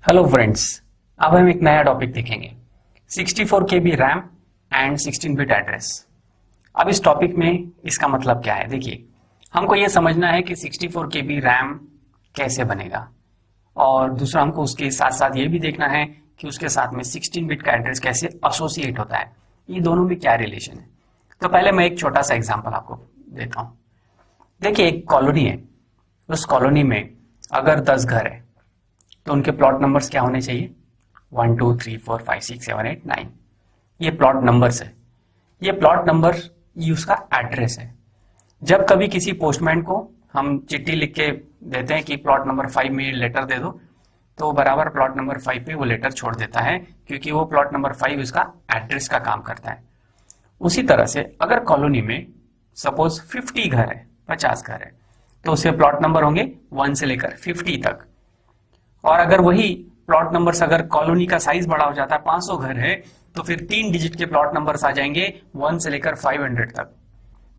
Hello friends, अब हम एक नया टॉपिक देखेंगे 64 KB RAM and 16 bit address. अब इस टॉपिक में इसका मतलब क्या है, देखिए हमको ये समझना है कि 64 KB रैम कैसे बनेगा और दूसरा हमको उसके साथ साथ ये भी देखना है कि उसके साथ में 16 बिट का एड्रेस कैसे एसोसिएट होता है, ये दोनों में क्या रिलेशन है। तो पहले मैं एक छोटा सा एग्जाम्पल आपको देता हूं। देखिए एक कॉलोनी है, उस कॉलोनी में अगर 10 घर है तो उनके प्लॉट नंबर्स क्या होने चाहिए 1 2 3 4 5 6 7 8 9। ये प्लॉट नंबर्स है, ये प्लॉट नंबर ये उसका एड्रेस है। जब कभी किसी पोस्टमैन को हम चिट्ठी लिख के देते हैं कि प्लॉट नंबर 5 में लेटर दे दो, तो बराबर प्लॉट नंबर 5 पे वो लेटर छोड़ देता है, क्योंकि वो प्लॉट नंबर 5 उसका एड्रेस का काम करता है। उसी तरह से अगर कॉलोनी में सपोज 50 घर है, 50 घर है, तो उसके प्लॉट नंबर होंगे 1 से लेकर 50 तक। और अगर वही प्लॉट नंबर्स, अगर कॉलोनी का साइज बड़ा हो जाता है, 500 घर है, तो फिर 3 डिजिट के प्लॉट नंबर्स आ जाएंगे 1 से लेकर 500 तक।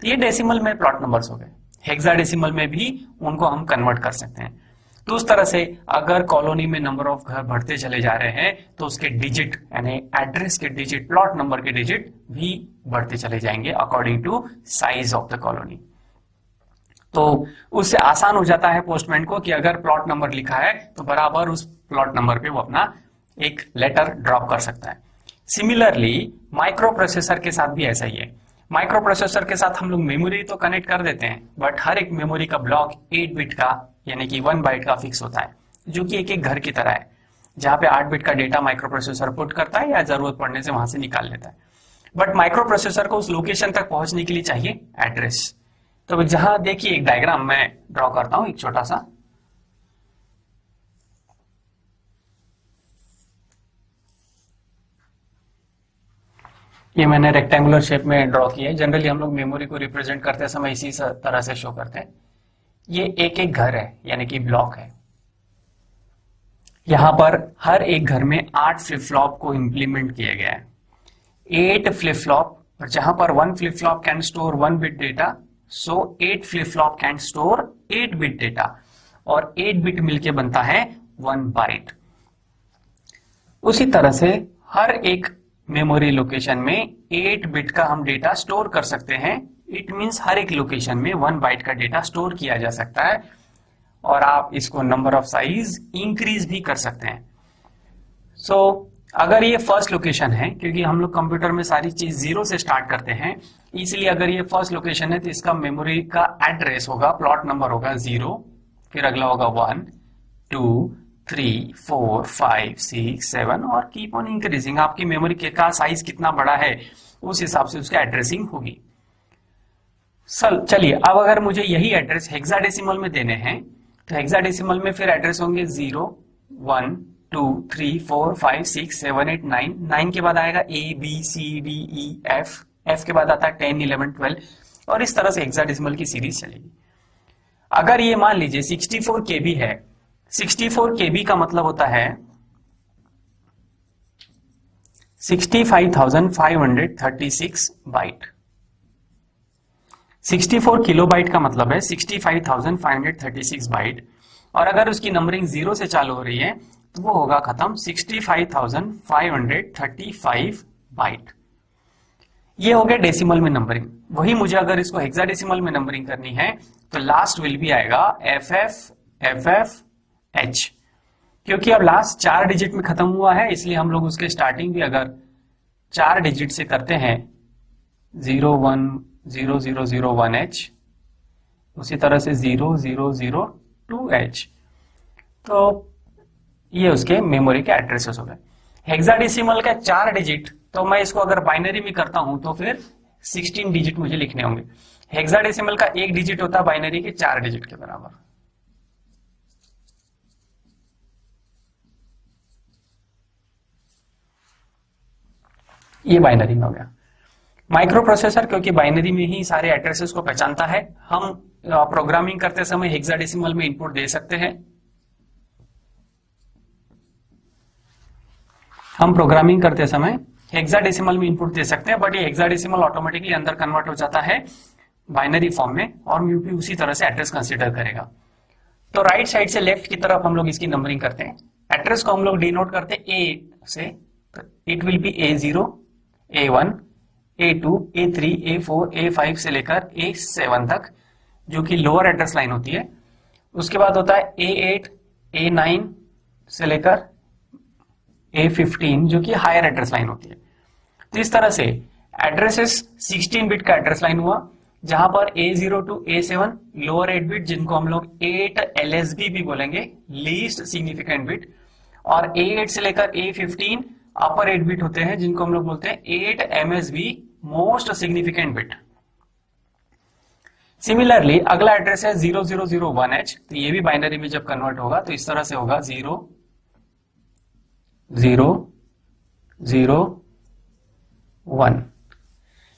तो ये डेसिमल में प्लॉट नंबर्स हो गए। हेक्साडेसिमल में भी उनको हम कन्वर्ट कर सकते हैं। तो उस तरह से अगर कॉलोनी में नंबर ऑफ घर बढ़ते चले जा रहे हैं तो उसके डिजिट यानी एड्रेस के डिजिट, प्लॉट नंबर के डिजिट भी बढ़ते चले जाएंगे according to size of the colony. तो उससे आसान हो जाता है पोस्टमैन को कि अगर प्लॉट नंबर लिखा है तो बराबर उस प्लॉट नंबर पे वो अपना एक लेटर ड्रॉप कर सकता है। सिमिलरली माइक्रो प्रोसेसर के साथ भी ऐसा ही है। माइक्रो प्रोसेसर के साथ हम लोग मेमोरी तो कनेक्ट कर देते हैं, बट हर एक मेमोरी का ब्लॉक 8 बिट का यानी कि 1 बाइट का फिक्स होता है, जो कि एक एक घर की तरह है, जहां पे 8 बिट का डेटा माइक्रो प्रोसेसर पुट करता है या जरूरत पड़ने से वहां से निकाल लेता है। बट माइक्रो प्रोसेसर को उस लोकेशन तक पहुंचने के लिए चाहिए एड्रेस। तो जहां देखिए एक डायग्राम मैं ड्रॉ करता हूं, एक छोटा सा। ये मैंने रेक्टेंगुलर शेप में ड्रॉ किया है। जनरली हम लोग मेमोरी को रिप्रेजेंट करते समय इसी तरह से शो करते हैं। ये एक एक घर है यानी कि ब्लॉक है। यहां पर हर एक घर में 8 फ्लिप फ्लॉप को इंप्लीमेंट किया गया है। 8 फ्लिप फ्लॉप, और जहां पर 1 flip flop can store 1 bit data, so 8 flip flop can store 8 bit data, और 8 बिट मिलके बनता है 1 बाइट। उसी तरह से हर एक मेमोरी लोकेशन में 8 बिट का हम डेटा स्टोर कर सकते हैं। इट मींस हर एक लोकेशन में 1 बाइट का डेटा स्टोर किया जा सकता है, और आप इसको नंबर ऑफ साइज इंक्रीज भी कर सकते हैं। सो अगर ये फर्स्ट लोकेशन है, क्योंकि हम लोग कंप्यूटर में सारी चीज 0 से स्टार्ट करते हैं, इसलिए अगर ये फर्स्ट लोकेशन है तो इसका मेमोरी का एड्रेस होगा, प्लॉट नंबर होगा 0, फिर अगला होगा 1 2 3 4 5 6 7 और कीप ऑन इंक्रीजिंग। आपकी मेमोरी का साइज कितना बड़ा है उस हिसाब से उसकी एड्रेसिंग होगी। चलिए अब अगर मुझे यही एड्रेस हेक्साडेसिमल में देने हैं तो हेक्साडेसिमल में फिर एड्रेस होंगे 0 1 2 3 4 5 6 7 8 9। 9 के बाद आएगा A B C D E F, F के बाद आता है 10 11 12, और इस तरह से हेक्साडेसिमल की सीरीज चलेगी। अगर ये मान लीजिए 64 KB है, 64 KB का मतलब होता है 65,536 बाइट। 64 किलोबाइट का मतलब है 65,536 बाइट, और अगर उसकी नंबरिंग 0 से चालू हो रही है तो वो होगा खत्म 65,535 बाइट। ये हो गया डेसिमल में नंबरिंग। वही मुझे अगर इसको हेक्साडेसिमल में नंबरिंग करनी है तो लास्ट विल भी आएगा FF FF H, क्योंकि अब लास्ट 4 डिजिट में खत्म हुआ है, इसलिए हम लोग उसके स्टार्टिंग भी अगर 4 डिजिट से करते हैं 0 1 0 0 0 1 H, उसी तरह से 0 0 0 2 H, तो ये उसके मेमोरी के एड्रेसेस हो गए। हेक्साडेसिमल का 4 डिजिट, तो मैं इसको अगर बाइनरी में करता हूं तो फिर 16 डिजिट मुझे लिखने होंगे। हेक्साडेसिमल का 1 डिजिट होता है बाइनरी के 4 डिजिट के बराबर। ये बाइनरी में हो गया। माइक्रो प्रोसेसर क्योंकि बाइनरी में ही सारे एड्रेसेस को पहचानता है, हम प्रोग्रामिंग करते समय हेक्साडेसिमल में इनपुट दे सकते हैं। हम प्रोग्रामिंग करते समय हेक्साडेसिमल में इनपुट दे सकते हैं, बट ये हेक्साडेसिमल ऑटोमेटिकली अंदर कन्वर्ट हो जाता है बाइनरी फॉर्म में, और म्यू भी उसी तरह से एड्रेस कंसीडर करेगा। तो राइट साइड से लेफ्ट की तरफ हम लोग इसकी नंबरिंग करते हैं। एड्रेस को हम लोग डिनोट करते हैं ए से, तो it will B A0, A1, A2, A3, A4, A5 से लेकर A7 तक, जो कि लोअर एड्रेस लाइन होती है। उसके बाद होता है A8, A9 से लेकर A15, जो कि हायर एड्रेस लाइन होती है। तो इस तरह से एड्रेसेस 16 बिट का एड्रेस लाइन हुआ, जहां पर A0 to A7 lower 8 bit, जिनको हम लोग 8 LSB भी बोलेंगे, लीस्ट सिग्निफिकेंट बिट, और A8 से लेकर A15 अपर 8 बिट होते हैं, जिनको हम लोग बोलते हैं 8 MSB, most significant bit. Similarly अगला एड्रेस है 0001H, तो ये भी बाइनरी में जब कन्वर्ट होगा तो इस तरह से होगा 0 0 0 1,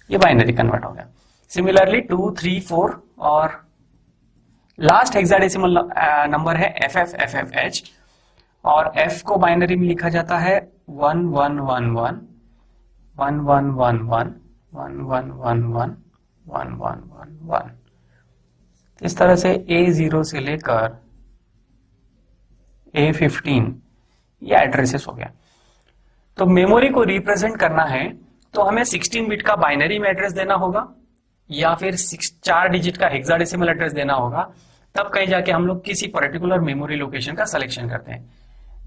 ये बाइनरी कन्वर्ट हो गया। सिमिलरली 2 3 4 और लास्ट हेक्साडेसिमल नंबर है FFFFH, और F को बाइनरी में लिखा जाता है 1111 1111 1111 1111। इस तरह से A0 से लेकर A15 ये एड्रेसेस हो गया। तो मेमोरी को रिप्रेजेंट करना है तो हमें 16 बिट का बाइनरी में एड्रेस देना होगा, या फिर 4 डिजिट का हेक्साडेसिमल एड्रेस देना होगा, तब कहीं जाके हम लोग किसी पर्टिकुलर मेमोरी लोकेशन का सिलेक्शन करते हैं।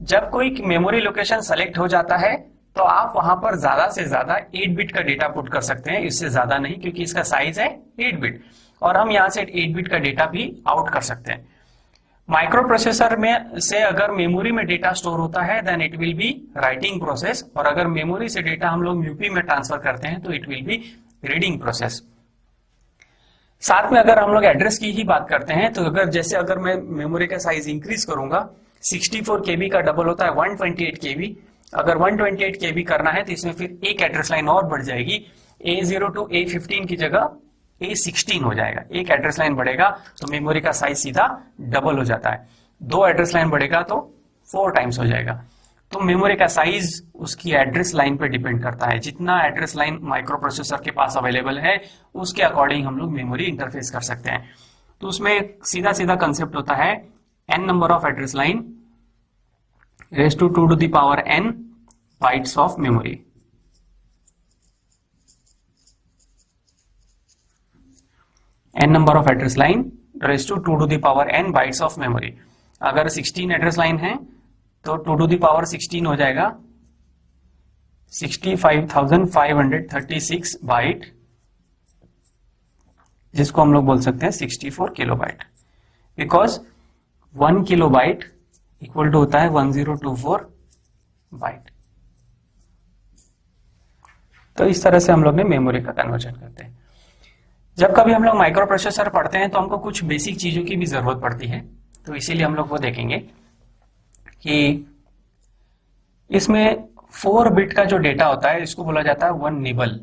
जब कोई मेमोरी लोकेशन सेलेक्ट हो जाता है तो आप वहां पर ज्यादा से ज्यादा 8 बिट का डेटा पुट कर सकते हैं, इससे ज्यादा नहीं, क्योंकि इसका साइज है 8 बिट, और हम यहां से 8 बिट का डेटा भी आउट कर सकते हैं। माइक्रो प्रोसेसर में से अगर मेमोरी में डेटा स्टोर होता है then it will be writing process, और अगर मेमोरी से डेटा हम लोग यूपी में ट्रांसफर करते हैं तो it will be reading process. साथ में अगर हम लोग एड्रेस की ही बात करते हैं तो अगर मैं मेमोरी का साइज इंक्रीज करूंगा, 64 KB का डबल होता है 128 KB, अगर 128 KB करना है तो इसमें फिर एक एड्रेस लाइन और बढ़ जाएगी, A0 to A15 की जगह A16 हो जाएगा, एक एड्रेस लाइन बढ़ेगा तो मेमोरी का साइज सीधा डबल हो जाता है, 2 एड्रेस लाइन बढ़ेगा तो 4 टाइम्स हो जाएगा। तो मेमोरी का साइज उसकी एड्रेस लाइन पे डिपेंड करता है, जितना एड्रेस लाइन माइक्रो प्रोसेसर के पास अवेलेबल है उसके अकॉर्डिंग हम लोग मेमोरी इंटरफेस कर सकते हैं। तो उसमें सीधा सीधा कंसेप्ट होता है n number of address line raise to 2 to the power n bytes of memory. n number of address line raise to 2 to the power n bytes of memory. अगर 16 एड्रेस लाइन है तो 2 to the power 16 हो जाएगा 65,536 bite, जिसको हम लोग बोल सकते हैं 64 kilobyte, because 1 kilobyte equal to होता है 1024 बाइट। तो इस तरह से हम लोग ने मेमोरी का कन्वर्जन करते हैं। जब कभी हम लोग माइक्रो प्रोसेसर पढ़ते हैं तो हमको कुछ बेसिक चीजों की भी जरूरत पड़ती है, तो इसीलिए हम लोग वो देखेंगे कि इसमें 4 बिट का जो डेटा होता है इसको बोला जाता है 1 निबल।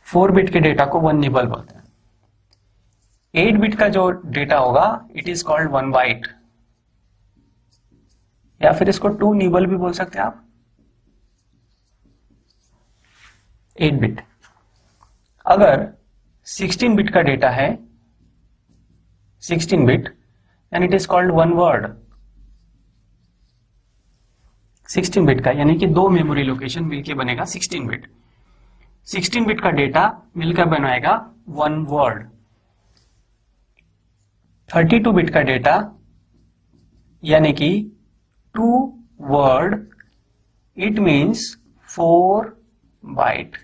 4 बिट के डेटा को 1 निबल बोलते हैं। 8 बिट का जो डेटा होगा इट इज कॉल्ड 1 बाइट, या फिर इसको 2 निबल भी बोल सकते हैं आप। 8 बिट। अगर 16 बिट का डेटा है 16 bit and it is called 1 word. 16 bit का यानी कि 2 मेमोरी लोकेशन मिलकर बनेगा 16 बिट। 16 बिट का डेटा मिलकर बनाएगा 1 वर्ड। 32 बिट का डेटा यानी कि 2 वर्ड, इट मीन्स 4 बाइट,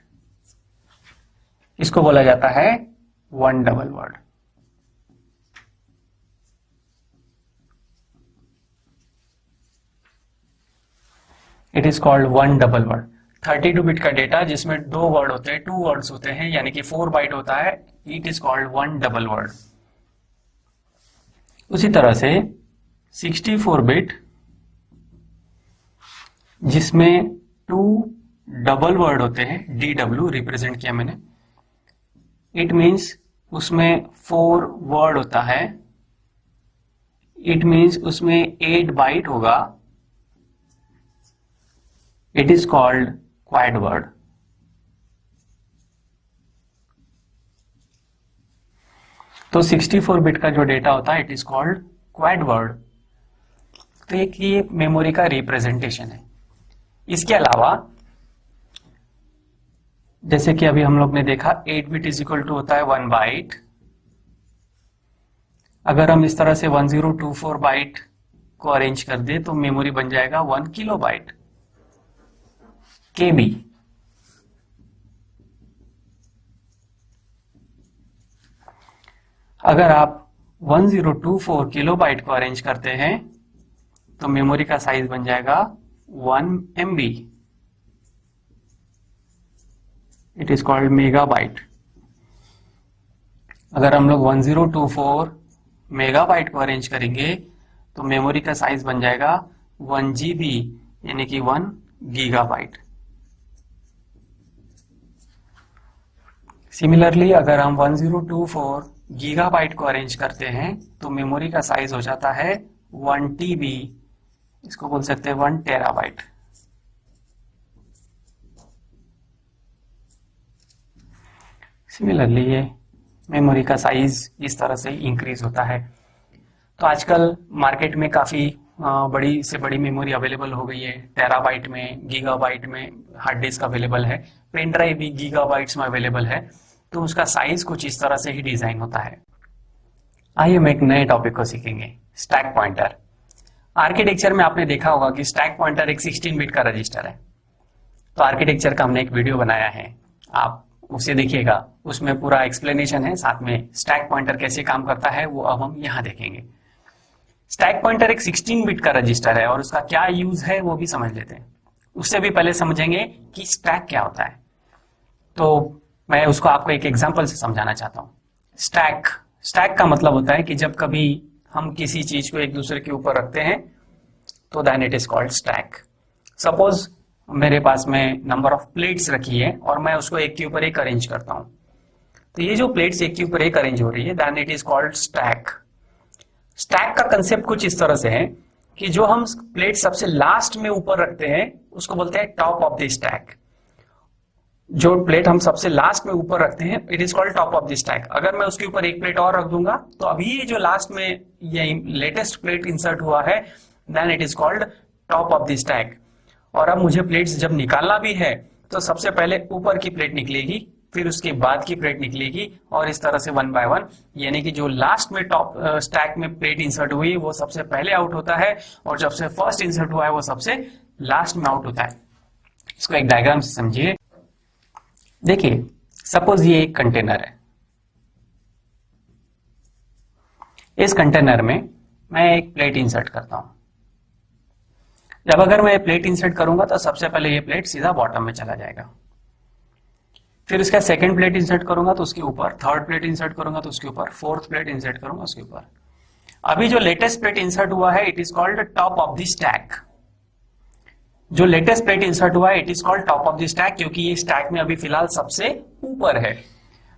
इसको बोला जाता है 1 double word. It is called 1 double word. 32 bit का डेटा जिसमें 2 वर्ड होते हैं, 2 वर्ड्स होते हैं, यानी कि 4 बाइट होता है, it is called 1 double word. उसी तरह से 64 बिट जिसमें 2 डबल वर्ड होते हैं, DW रिप्रेजेंट किया मैंने, इट मीन्स उसमें 4 वर्ड होता है, इट मीन्स उसमें 8 बाइट होगा, it is called quad word. तो 64 बिट का जो डेटा होता है it is called quad word, तो एक ये मेमोरी का रिप्रेजेंटेशन है। इसके अलावा जैसे कि अभी हम लोग ने देखा 8 बिट इज इक्वल टू होता है 1 बाइट। अगर हम इस तरह से 1024 बाइट को अरेंज कर दे तो मेमोरी बन जाएगा 1 किलो बाइट, केबी। अगर आप 1024 किलोबाइट को अरेंज करते हैं तो मेमोरी का साइज बन जाएगा 1 MB। It is called megabyte. अगर हम लोग 1024 मेगाबाइट को अरेंज करेंगे तो मेमोरी का साइज बन जाएगा 1 GB, यानी कि 1 गीगाबाइट। सिमिलरली अगर हम 1024 गीगाबाइट को अरेंज करते हैं तो मेमोरी का साइज हो जाता है 1 TB, इसको बोल सकते हैं 1 टेराबाइट। सिमिलरली ये मेमोरी का साइज इस तरह से इंक्रीज होता है। तो आजकल मार्केट में काफी बड़ी से बड़ी मेमोरी अवेलेबल हो गई है, टेराबाइट में, गीगाबाइट में हार्ड डिस्क अवेलेबल है, पेन ड्राइव भी गीगाबाइट्स में अवेलेबल है, तो उसका साइज कुछ इस तरह से ही डिजाइन होता है। आइए हम एक नए टॉपिक को सीखेंगे, स्टैक पॉइंटर। आर्किटेक्चर में आपने देखा होगा कि स्टैक पॉइंटर एक 16 बिट का रजिस्टर है। तो आर्किटेक्चर का हमने एक वीडियो बनाया है, आप उसे देखिएगा, उसमें पूरा एक्सप्लेनेशन है, साथ में स्टैक पॉइंटर कैसे काम करता है वो अब हम यहां देखेंगे। स्टैक पॉइंटर एक 16 बिट का रजिस्टर है और उसका क्या यूज है वो भी समझ लेते हैं। उससे भी पहले समझेंगे कि स्टैक क्या होता है। तो मैं उसको आपको एक एग्जांपल से समझाना चाहता हूं। स्टैक का मतलब होता है कि जब कभी हम किसी चीज को एक दूसरे के ऊपर रखते हैं तो then it is called stack. Suppose मेरे पास में नंबर ऑफ प्लेट्स रखी है और मैं उसको एक के ऊपर एक अरेंज करता हूं, तो ये जो प्लेट्स एक के ऊपर एक अरेंज हो रही है then it is called stack. Stack का कंसेप्ट कुछ इस तरह से है कि जो हम प्लेट सबसे लास्ट में ऊपर रखते हैं उसको बोलते हैं टॉप ऑफ द स्टैक। जो प्लेट हम सबसे लास्ट में ऊपर रखते हैं it is called top of the stack. अगर मैं उसके ऊपर एक प्लेट और रख दूंगा तो अभी ये जो लास्ट में ये लेटेस्ट प्लेट इंसर्ट हुआ है then it is called top of the stack. और अब मुझे प्लेट्स जब निकालना भी है तो सबसे पहले ऊपर की प्लेट निकलेगी, फिर उसके बाद की प्लेट निकलेगी और इस तरह से 1 बाय 1, यानी कि जो लास्ट में टॉप स्टैक में प्लेट इंसर्ट हुई है वो सबसे पहले आउट होता है और जब से फर्स्ट इंसर्ट हुआ है वो सबसे लास्ट में आउट होता है। इसको एक डायग्राम से समझिए। देखिए सपोज ये एक कंटेनर है, इस कंटेनर में मैं एक प्लेट इंसर्ट करता हूं। जब अगर मैं प्लेट इंसर्ट करूंगा तो सबसे पहले ये प्लेट सीधा बॉटम में चला जाएगा, फिर उसका सेकंड प्लेट इंसर्ट करूंगा तो उसके ऊपर, थर्ड प्लेट इंसर्ट करूंगा तो उसके ऊपर, फोर्थ प्लेट इंसर्ट करूंगा उसके ऊपर। अभी जो लेटेस्ट प्लेट इंसर्ट हुआ है it is called top of the stack. जो लेटेस्ट प्लेट इंसर्ट हुआ है it is called top of the stack, क्योंकि ये स्टैक में अभी फिलहाल सबसे ऊपर है।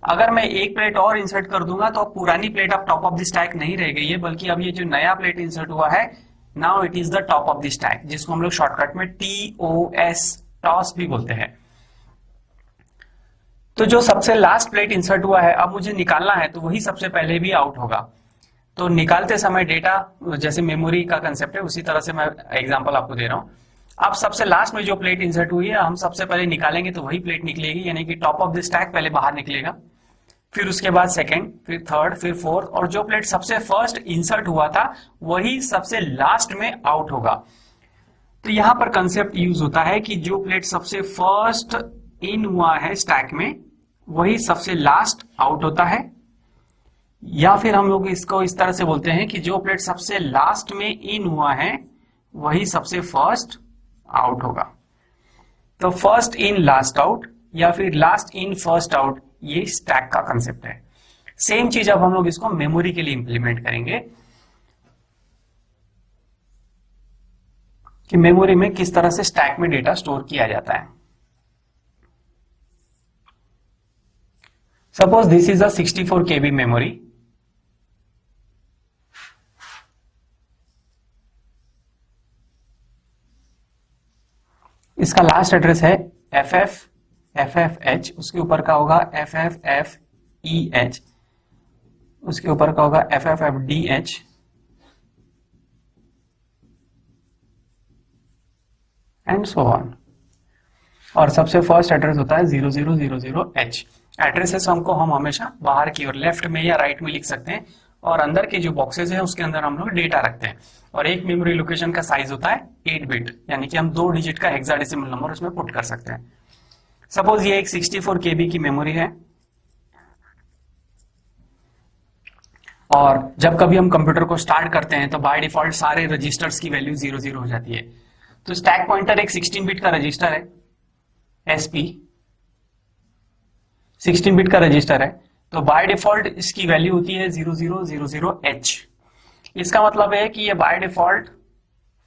अगर मैं एक प्लेट और इंसर्ट कर दूंगा तो पुरानी प्लेट अब टॉप ऑफ द स्टैक नहीं रह गई है, बल्कि अब ये जो नया प्लेट इंसर्ट हुआ है now it is the top of the stack, जिसको हम लोग शॉर्टकट में टॉस भी बोलते हैं। तो जो सबसे लास्ट प्लेट इंसर्ट हुआ है अब मुझे निकालना है तो वही सबसे पहले भी आउट होगा। तो निकालते समय डेटा, जैसे मेमोरी का कंसेप्ट है उसी तरह से मैं एग्जांपल आपको दे रहा हूं। अब सबसे लास्ट में जो प्लेट इंसर्ट हुई है हम सबसे पहले निकालेंगे तो वही प्लेट निकलेगी, यानी कि टॉप ऑफ द स्टैक पहले बाहर निकलेगा, फिर उसके बाद सेकंड, फिर थर्ड, फिर फोर्थ, और जो प्लेट सबसे फर्स्ट इंसर्ट हुआ था वही सबसे लास्ट में आउट होगा। तो यहां पर कंसेप्ट यूज होता है कि जो प्लेट सबसे फर्स्ट इन हुआ है स्टैक में वही सबसे लास्ट आउट होता है, या फिर हम लोग इसको इस तरह से बोलते हैं कि जो प्लेट सबसे लास्ट में इन हुआ है वही सबसे फर्स्ट आउट होगा। तो फर्स्ट इन लास्ट आउट या फिर लास्ट इन फर्स्ट आउट, ये स्टैक का कंसेप्ट है। सेम चीज अब हम लोग इसको मेमोरी के लिए इंप्लीमेंट करेंगे कि मेमोरी में किस तरह से स्टैक में डेटा स्टोर किया जाता है। Suppose this is a 64 KB memory. इसका लास्ट एड्रेस है FFH, उसके ऊपर का होगा FFFEH, उसके ऊपर का होगा FFFDH, एंड सो ऑन। और सबसे फर्स्ट एड्रेस होता है 0000H। एड्रेसेस हम हमेशा बाहर की ओर लेफ्ट में या राइट में लिख सकते हैं, और अंदर के जो बॉक्सेस हैं उसके अंदर हम लोग डेटा रखते हैं। और एक मेमोरी लोकेशन का साइज होता है 8 बिट, यानी कि हम 2 डिजिट का हेक्साडेसिमल नंबर उसमें पुट कर सकते हैं। सपोज ये एक 64 KB की मेमोरी है, और जब कभी हम कंप्यूटर को स्टार्ट करते हैं तो बाय डिफॉल्ट सारे रजिस्टर्स की वैल्यू 00 हो जाती है। तो स्टैक पॉइंटर एक 16 बिट का रजिस्टर है, SP 16 बिट का रजिस्टर है, तो बाय डिफॉल्ट इसकी वैल्यू होती है 0000H। इसका मतलब है कि ये by default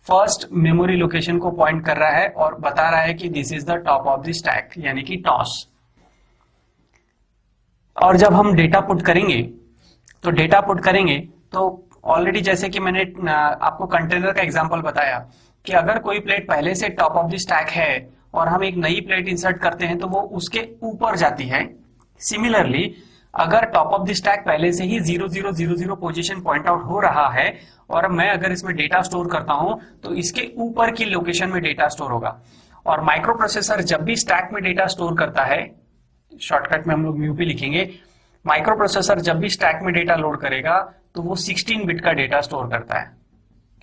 first memory location को पॉइंट कर रहा है और बता रहा है कि this is the top of the stack, यानी कि टॉस। और जब हम डेटा पुट करेंगे तो ऑलरेडी जैसे कि मैंने आपको कंटेनर का एग्जांपल बताया कि अगर कोई प्लेट पहले से टॉप ऑफ द स्टैक है और हम एक नई प्लेट इंसर्ट करते हैं तो वो उसके ऊपर जाती है। सिमिलरली अगर टॉप ऑफ द स्टैक पहले से ही 0000 पोजीशन पॉइंट आउट हो रहा है और मैं अगर इसमें डेटा स्टोर करता हूं तो इसके ऊपर की लोकेशन में डेटा स्टोर होगा। और माइक्रो प्रोसेसर जब भी स्टैक में डेटा स्टोर करता है, शॉर्टकट में हम लोग म्यूपी लिखेंगे, माइक्रो प्रोसेसर जब भी स्टैक में डेटा लोड करेगा तो वो 16 बिट का डेटा स्टोर करता है,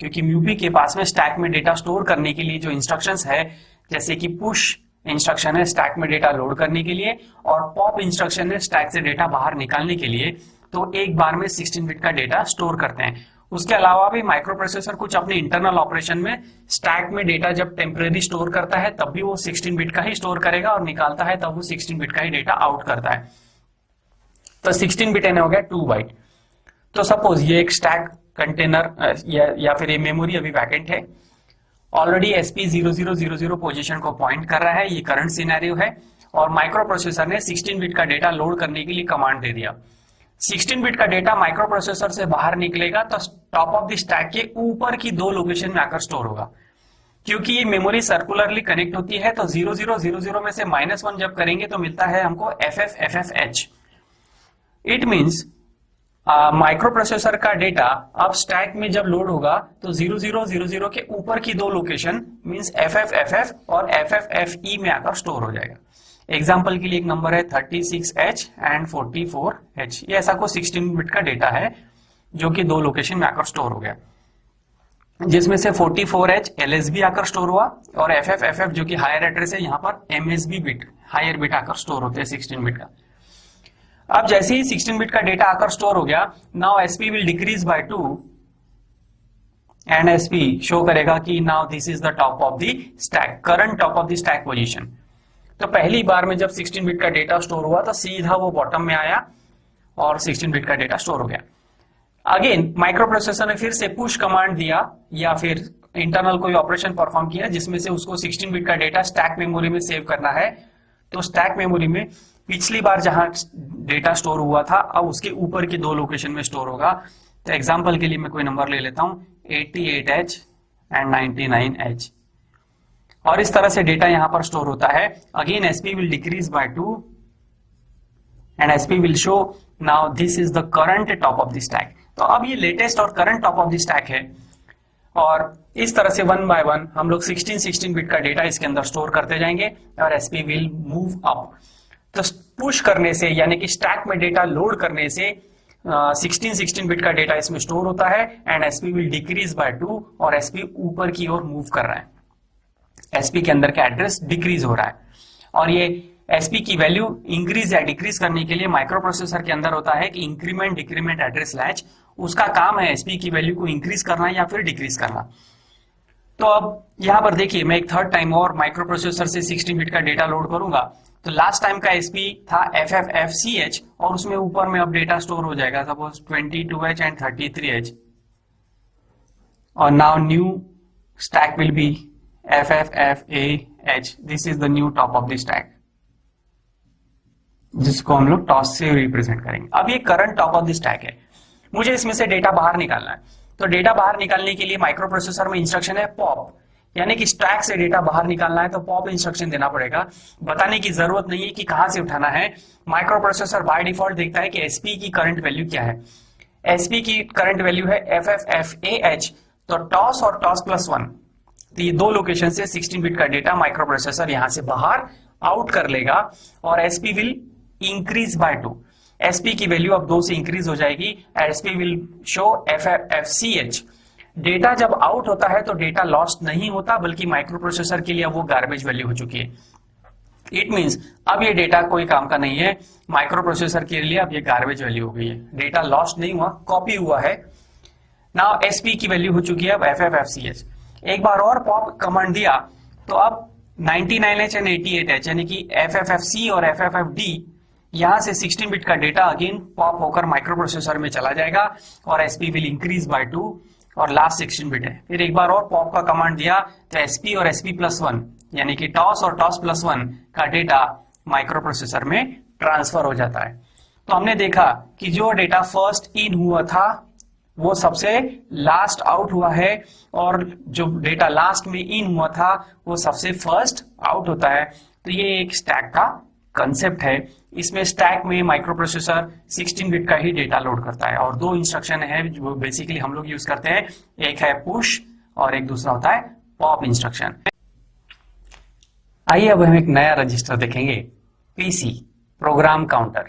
क्योंकि म्यूपी के पास में स्टैक में डेटा स्टोर करने के लिए जो इंस्ट्रक्शंस है, जैसे कि पुश इंस्ट्रक्शन है स्टैक में डेटा लोड करने के लिए, और पॉप इंस्ट्रक्शन है स्टैक से डेटा बाहर निकालने के लिए, तो एक बार में 16 बिट का डेटा स्टोर करते हैं। उसके अलावा भी माइक्रो प्रोसेसर कुछ अपने इंटरनल ऑपरेशन में स्टैक में डेटा जब टेम्परेरी स्टोर करता है तब भी वो 16 बिट का ही स्टोर करेगा, और निकालता है तब वो 16 बिट का ही डेटा आउट करता है। तो 16 बिट हो गया 2 बाइट। तो सपोज ये एक स्टैक कंटेनर या फिर ये मेमोरी अभी वैकेंट है, ऑलरेडी SP 0000 पोजीशन को पॉइंट कर रहा है, ये करंट सिनेरियो है, और माइक्रो प्रोसेसर ने 16 बिट का डेटा लोड करने के लिए कमांड दे दिया। 16 बिट का डेटा माइक्रो प्रोसेसर से बाहर निकलेगा तो टॉप ऑफ द स्टैक के ऊपर की 2 लोकेशन में आकर स्टोर होगा। क्योंकि ये मेमोरी सर्कुलरली कनेक्ट होती है तो 0000 में से -1 जब करेंगे तो मिलता है हमको FFFFH। It means micro processor का डेटा अब स्टैक में जब लोड होगा तो 0000 के ऊपर की 2 लोकेशन मीन्स FFFF और FFFE में आकर स्टोर हो जाएगा। एग्जाम्पल के लिए एक नंबर है 36H एंड 44H। ये ऐसा को 16 बिट का डेटा है जो कि 2 लोकेशन में आकर स्टोर हो गया, जिसमें से 44H LSB आकर स्टोर हुआ, और FFFF जो कि हायर एड्रेस है, यहाँ पर MSB बिट हायर बिट आकर स्टोर होते हैं 16 बिट का। अब जैसे ही 16 बिट का डेटा आकर स्टोर हो गया, now SP will decrease by 2 and SP show करेगा कि now this is the top of the stack, current top of the stack position. तो पहली बार में जब 16 बिट का डेटा स्टोर हुआ तो सीधा वो बॉटम में आया और 16 बिट का डेटा स्टोर हो गया। अगेन माइक्रो प्रोसेसर ने फिर से पुश कमांड दिया या फिर इंटरनल कोई ऑपरेशन परफॉर्म किया जिसमें से उसको 16 बिट का डेटा स्टैक मेमोरी में सेव करना है। तो स्टैक मेमोरी में पिछली बार जहां डेटा स्टोर हुआ था अब उसके ऊपर की 2 लोकेशन में स्टोर होगा। तो एग्जांपल के लिए मैं कोई नंबर ले लेता हूं 88H एंड 99H, और इस तरह से डेटा यहां पर स्टोर होता है। Again SP will decrease by 2 and SP will show now this is the current top of the stack. तो अब ये लेटेस्ट और current top of the stack है, और इस तरह से 1 बाय 1 हम लोग 16 बिट का डेटा इसके अंदर स्टोर करते जाएंगे और SP विल मूव अप। तो पुश करने से यानी कि स्टैक में डेटा लोड करने से 16 बिट का डेटा इसमें स्टोर होता है and SP will decrease by 2 और SP ऊपर की ओर मूव कर रहा है। SP के अंदर का एड्रेस डिक्रीज हो रहा है, और ये SP की वैल्यू इंक्रीज या डिक्रीज करने के लिए माइक्रो प्रोसेसर के अंदर होता है कि इंक्रीमेंट डिक्रीमेंट एड्रेस लैच, उसका काम है SP की वैल्यू को इंक्रीज करना या फिर डिक्रीज करना। तो अब यहां पर देखिए मैं एक थर्ड टाइम और माइक्रो प्रोसेसर से 16 बिट का डेटा लोड करूंगा। तो लास्ट टाइम का SP था FFFCH और उसमें ऊपर में अब डेटा स्टोर हो जाएगा सपोज 22H एंड 33H, और now new stack will be FFFAH। This is the new top of the stack, जिसको हम लोग टॉस से रिप्रेजेंट करेंगे। अब ये current top of the stack है, मुझे इसमें से डेटा बाहर निकालना है। तो डेटा बाहर निकालने के लिए माइक्रो प्रोसेसर में इंस्ट्रक्शन है पॉप, यानी कि स्टैक से डेटा बाहर निकालना है तो पॉप इंस्ट्रक्शन देना पड़ेगा। बताने की जरूरत नहीं है कि कहां से उठाना है, माइक्रो प्रोसेसर बाय डिफॉल्ट देखता है कि SP की करंट वैल्यू क्या है। SP की करंट वैल्यू है FFFAH, तो टॉस और टॉस+1 तो ये दो लोकेशन से 16 बिट का डेटा माइक्रो प्रोसेसर यहां से बाहर आउट कर लेगा और SP will increase by 2। SP की वैल्यू अब 2 से इंक्रीज हो जाएगी। SP will show FFFCH। Data जब आउट होता है तो डेटा लॉस्ट नहीं होता, बल्कि माइक्रो प्रोसेसर के लिए अब वो गार्बेज वैल्यू हो चुकी है। इट मींस अब ये डेटा कोई काम का नहीं है, माइक्रो प्रोसेसर के लिए अब ये गार्बेज वैल्यू हो गई है। डेटा लॉस्ट नहीं हुआ, कॉपी हुआ है। नाउ एसपी की वैल्यू हो चुकी है अब FFFCH। एक बार और पॉप कमांड दिया तो अब 99H एंड 88H यानी कि FFFC और FFFD यहां से 16 बिट का डेटा अगेन पॉप होकर माइक्रो प्रोसेसर में चला जाएगा और एसपी विल इंक्रीज बाय 2 और लास्ट 16 बिट है। फिर एक बार और पॉप का कमांड दिया तो एसपी और SP+1 यानी कि टॉस और टॉस+1 का डेटा माइक्रो प्रोसेसर में ट्रांसफर हो जाता है। तो हमने देखा कि जो डेटा फर्स्ट इन हुआ था वो सबसे लास्ट आउट हुआ है और जो डेटा लास्ट में इन हुआ था वो सबसे फर्स्ट आउट होता है। तो ये एक स्टैक का कंसेप्ट है। इसमें स्टैक में माइक्रो प्रोसेसर 16 बिट का ही डेटा लोड करता है और दो इंस्ट्रक्शन है जो बेसिकली हम लोग यूज करते हैं, एक है पुश और एक दूसरा होता है पॉप इंस्ट्रक्शन। आइए अब हम एक नया रजिस्टर देखेंगे, PC program counter.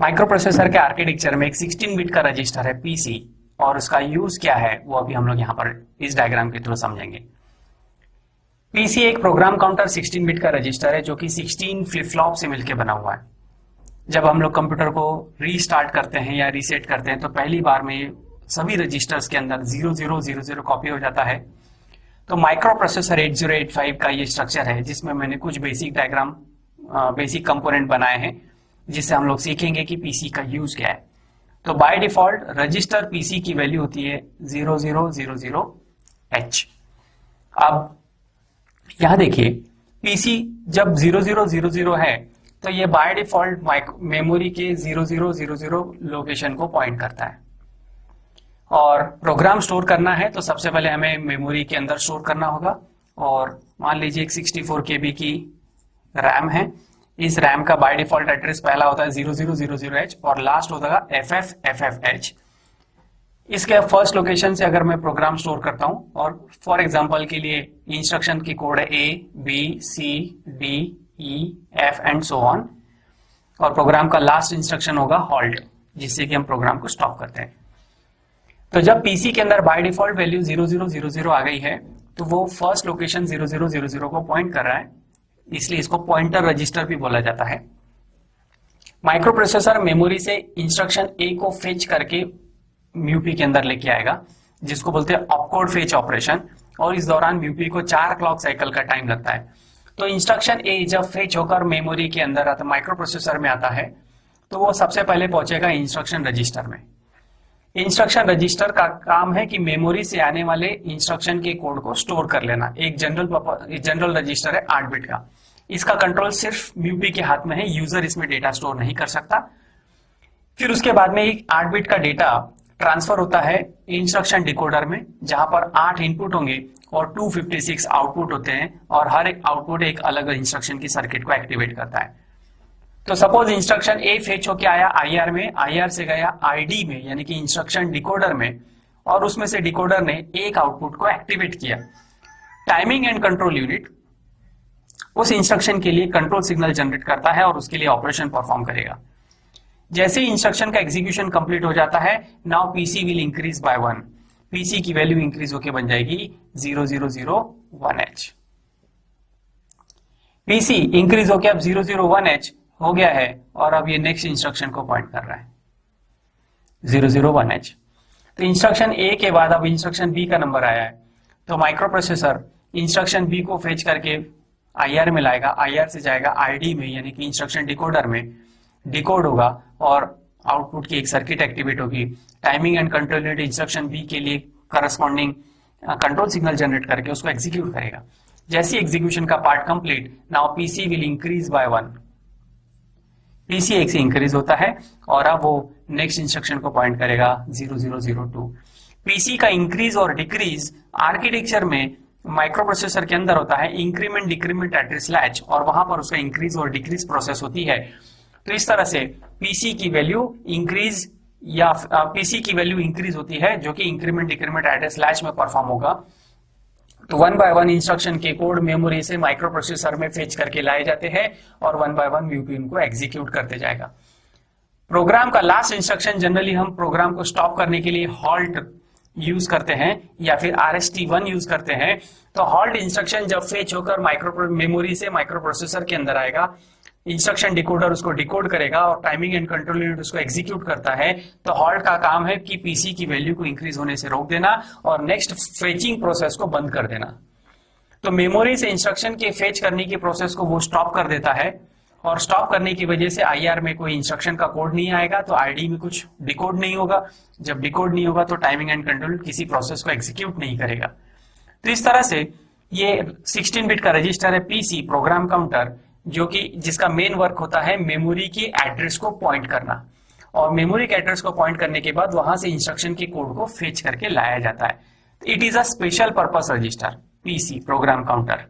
Micro processor के आर्किटेक्चर में एक 16 बिट का रजिस्टर है पीसी और उसका यूज क्या है वो अभी हम लोग यहां पर इस डायग्राम के थ्रू समझेंगे। पीसी एक प्रोग्राम काउंटर 16 बिट का रजिस्टर है जो कि 16 फ्लिप फ्लॉप से मिलकर बना हुआ है। जब हम लोग कंप्यूटर को रीस्टार्ट करते हैं या रीसेट करते हैं तो पहली बार में सभी रजिस्टर्स के अंदर 0000 कॉपी हो जाता है। तो माइक्रो प्रोसेसर 8085 का ये स्ट्रक्चर है जिसमें मैंने कुछ बेसिक डायग्राम, बेसिक कंपोनेंट बनाए हैं जिससे हम लोग सीखेंगे कि पीसी का यूज क्या है। तो बाय डिफॉल्ट रजिस्टर पीसी की वैल्यू होती है 0000H। अब यहां देखिए पीसी जब 0000 है तो ये बाय डिफॉल्ट मेमोरी के 0000 लोकेशन को पॉइंट करता है और प्रोग्राम स्टोर करना है तो सबसे पहले हमें मेमोरी के अंदर स्टोर करना होगा। और मान लीजिए एक 64 KB की रैम है, इस रैम का बाय डिफॉल्ट एड्रेस पहला होता है 0000H और लास्ट होता है FFFFH। इसके फर्स्ट लोकेशन से अगर मैं प्रोग्राम स्टोर करता हूं और फॉर एग्जांपल के लिए इंस्ट्रक्शन की कोड है A, B, C, D, E, F and so on और प्रोग्राम का लास्ट इंस्ट्रक्शन होगा हॉल्ट जिससे कि हम प्रोग्राम को स्टॉप करते हैं। तो जब पीसी के अंदर बाय डिफॉल्ट वैल्यू 0000 आ गई है तो वो फर्स्ट लोकेशन 0000 को पॉइंट कर रहा है, इसलिए इसको पॉइंटर रजिस्टर भी बोला जाता है। माइक्रो प्रोसेसर मेमोरी से इंस्ट्रक्शन ए को फेच करके म्यूपी के अंदर लेके आएगा जिसको बोलते हैं ऑपकोड फेच ऑपरेशन और इस दौरान म्यूपी को 4 क्लॉक साइकिल का टाइम लगता है। तो इंस्ट्रक्शन ए जब फेच होकर मेमोरी के अंदर आता, माइक्रो प्रोसेसर में आता है तो वो सबसे पहले पहुंचेगा इंस्ट्रक्शन रजिस्टर में। इंस्ट्रक्शन रजिस्टर का काम है कि मेमोरी से आने वाले इंस्ट्रक्शन के कोड को स्टोर कर लेना। एक जनरल रजिस्टर है 8 बिट का, इसका कंट्रोल सिर्फ म्यूपी के हाथ में है, यूजर इसमें डेटा स्टोर नहीं कर सकता। फिर उसके बाद में एक 8 बिट का डेटा ट्रांसफर होता है इंस्ट्रक्शन डिकोडर में जहां पर 8 इनपुट होंगे और 256 आउटपुट होते हैं और हर एक आउटपुट एक अलग इंस्ट्रक्शन की सर्किट को एक्टिवेट करता है। तो सपोज इंस्ट्रक्शन ए फेच होके आया IR में, IR से गया ID में यानी कि इंस्ट्रक्शन डिकोडर में और उसमें से डिकोडर ने एक आउटपुट को एक्टिवेट किया। टाइमिंग एंड कंट्रोल यूनिट उस इंस्ट्रक्शन के लिए कंट्रोल सिग्नल जनरेट करता है और उसके लिए ऑपरेशन परफॉर्म करेगा। जैसे ही इंस्ट्रक्शन का एग्जीक्यूशन कंप्लीट हो जाता है, now PC will increase by 1। PC की वैल्यू इंक्रीज होके बन जाएगी 0001H। पीसी इंक्रीज होके अब 001H हो गया है और अब ये नेक्स्ट इंस्ट्रक्शन को पॉइंट कर रहा है 001H। तो इंस्ट्रक्शन ए के बाद अब इंस्ट्रक्शन बी का नंबर आया है तो माइक्रो प्रोसेसर इंस्ट्रक्शन बी को फेच करके IR में लाएगा, IR से जाएगा ID में यानी कि इंस्ट्रक्शन डिकोडर में, डिकोड होगा और आउटपुट की एक सर्किट एक्टिवेट होगी। Timing and control unit instruction B के लिए करस्पॉन्डिंग कंट्रोल सिग्नल जनरेट करके उसको एग्जीक्यूट करेगा। जैसे एग्जीक्यूशन का part complete, now PC will increase by 1। PC एक से इंक्रीज होता है और अब वो नेक्स्ट इंस्ट्रक्शन को पॉइंट करेगा 0002। पीसी का इंक्रीज और डिक्रीज आर्किटेक्चर में माइक्रो प्रोसेसर के अंदर होता है इंक्रीमेंट डिक्रीमेंट एड्रेस लैच और वहां पर उसका इंक्रीज और डिक्रीज प्रोसेस होती है। तो इस तरह से पीसी की वैल्यू इंक्रीज या पीसी की वैल्यू इंक्रीज होती है जो कि इंक्रीमेंट डिक्रीमेंट एड्रेस लैच में परफॉर्म होगा। तो 1 बाय 1 इंस्ट्रक्शन के कोड मेमोरी से माइक्रो प्रोसेसर में फेच करके लाए जाते हैं और 1 बाय 1 यूपी उनको एग्जीक्यूट करते जाएगा। प्रोग्राम का लास्ट इंस्ट्रक्शन जनरली हम प्रोग्राम को स्टॉप करने के लिए हॉल्ट यूज करते हैं या फिर RST1 यूज करते हैं। तो हॉल्ट इंस्ट्रक्शन जब फेच होकर माइक्रो मेमोरी से माइक्रो प्रोसेसर के अंदर आएगा, इंस्ट्रक्शन डिकोडर उसको डिकोड करेगा और टाइमिंग एंड कंट्रोल यूनिट उसको एग्जीक्यूट करता है। तो हॉल्ट का काम है कि पीसी की वैल्यू को इंक्रीज होने से रोक देना और नेक्स्ट फेचिंग प्रोसेस को बंद कर देना। तो मेमोरी से इंस्ट्रक्शन के फेच करने की प्रोसेस को वो स्टॉप कर देता है और स्टॉप करने की वजह से IR में कोई इंस्ट्रक्शन का कोड नहीं आएगा, तो ID में कुछ डिकोड नहीं होगा। जब डिकोड नहीं होगा तो टाइमिंग एंड कंट्रोल किसी प्रोसेस को एग्जीक्यूट नहीं करेगा। तो इस तरह से ये 16 बिट का रजिस्टर है PC प्रोग्राम काउंटर, जो कि जिसका मेन वर्क होता है मेमोरी की एड्रेस को पॉइंट करना, और मेमोरी के एड्रेस को पॉइंट करने के बाद वहां से इंस्ट्रक्शन के कोड को फेच करके लाया जाता है। It is a special purpose register PC program counter.